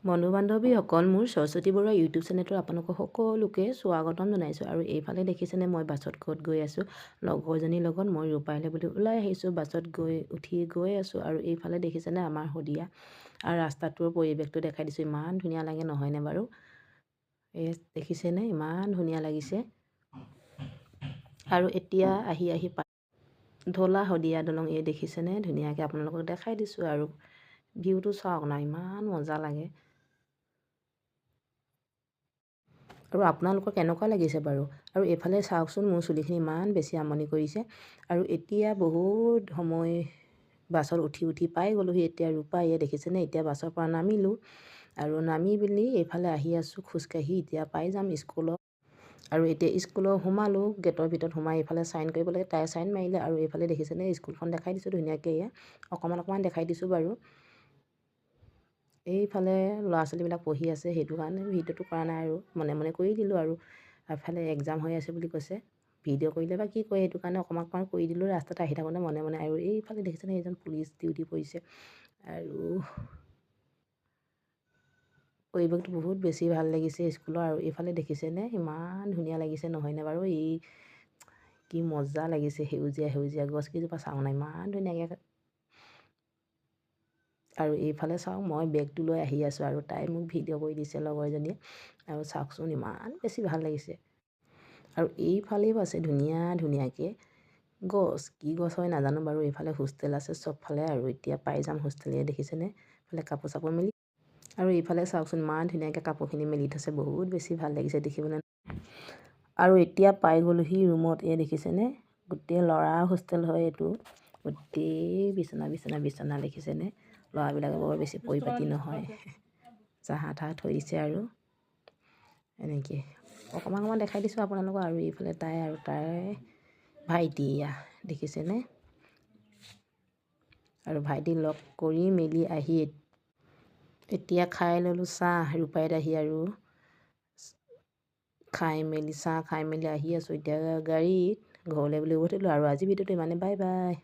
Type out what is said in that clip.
বন্ধু বান্ধৱীসকল, মোৰ সৰস্বতী বৰুৱা ইউটিউব চেনেলটোত আপোনালোকক সকলোকে স্বাগতম জনাইছোঁ। আৰু এইফালে দেখিছেনে মই বাছত ক'ত গৈ আছোঁ। লগৰজনীৰ লগত মই ৰূপাইলৈ বুলি ওলাই আহিছোঁ। বাছত গৈ আছোঁ। আৰু এইফালে দেখিছেনে আমাৰ শদিয়া আৰু ৰাস্তাটোৰ পৰিৱেশটো দেখাই দিছোঁ। ইমান ধুনীয়া লাগে নহয়নে বাৰু? এই দেখিছেনে ইমান ধুনীয়া লাগিছে। আৰু এতিয়া আহি ঢলা শদিয়া দলং এই দেখিছেনে ধুনীয়াকৈ আপোনালোকক দেখাই দিছোঁ। আৰু ভিউটো চাওক না, ইমান মজা লাগে। আৰু আপোনালোকৰ কেনেকুৱা লাগিছে বাৰু? আৰু এইফালে চাওকচোন, মোৰ চুলিখিনি ইমান বেছি আমনি কৰিছে। আৰু এতিয়া বহুত সময় বাছত উঠি পাই গ'লোহি। এতিয়া ৰূপাইয়ে দেখিছেনে, এতিয়া বাছৰ পৰা নামিলোঁ। আৰু নামি পিনি এইফালে আহি আছোঁ খোজকাঢ়ি। এতিয়া পাই যাম স্কুলত। আৰু এতিয়া স্কুলত সোমালোঁ। গেটৰ ভিতৰত সোমাই এইফালে চাইন কৰিব লাগে, তাই চাইন মাৰিলে। আৰু এইফালে দেখিছেনে স্কুলখন দেখাই দিছোঁ ধুনীয়াকৈ। এয়া অকণমান দেখাই দিছোঁ বাৰু। এইফালে ল'ৰা ছোৱালীবিলাক পঢ়ি আছে, সেইটো কাৰণে ভিডিঅ'টো কৰা নাই আৰু মনে কৰি দিলোঁ। আৰু এফালে এক্সাম হৈ আছে বুলি কৈছে, ভিডিঅ' কৰিলে বা কি কয়, সেইটো কাৰণে অকণমান কৰি দিলোঁ ৰাস্তাত আহি থাকোঁতে মনে। আৰু এইফালে দেখিছেনে এইজন পুলিচ ডিউটি পৰিছে। আৰু পৰিৱেশটো বহুত বেছি ভাল লাগিছে স্কুলৰ। আৰু এইফালে দেখিছেনে ইমান ধুনীয়া লাগিছে নহয়নে বাৰু? এই কি মজা লাগিছে, সেউজীয়া গছকেইজোপা চাওঁ না, ইমান ধুনীয়াকৈ। আৰু এইফালে চাওক, মই বেগটো লৈ আহি আছোঁ আৰু তাই মোক ভিডিঅ' কৰি দিছে লগৰজনীয়ে। আৰু চাওকচোন ইমান বেছি ভাল লাগিছে। আৰু এইফালেও আছে ধুনীয়াকৈ গছ, কি গছ হয় নাজানো বাৰু। এইফালে হোষ্টেল আছে চবফালে। আৰু এতিয়া পাই যাম হোষ্টেল। দেখিছেনে এইফালে কাপোৰ চাপোৰ মেলি। আৰু এইফালে চাওকচোন ইমান ধুনীয়াকৈ কাপোৰখিনি মেলি থৈছে, বহুত বেছি ভাল লাগিছে দেখিবলৈ। আৰু এতিয়া পাই গ'লোহি ৰুমত। দেখিছেনে গোটেই ল'ৰাৰ হোষ্টেল হয় এইটো। গোটেই বিচনা দেখিছেনে। ল'ৰাবিলাকে বৰ বেছি পৰিপাটি নহয়, জাহা তাহা থৈ দিছে। আৰু এনেকৈ অকণমান দেখাই দিছোঁ আপোনালোকক। আৰু এইফালে তাই আৰু তাই ভাইটি, এয়া দেখিছেনে। আৰু ভাইটি লগ কৰি মেলি আহি এতিয়া খাই ল'লোঁ চাহ ৰূপাইত আহি। আৰু চাহ খাই মেলি আহি আছোঁ এতিয়া গাড়ীত ঘৰলৈ বুলি উভতিলোঁ। আৰু আজি ভিডিঅ'টো ইমানে, বাই বাই।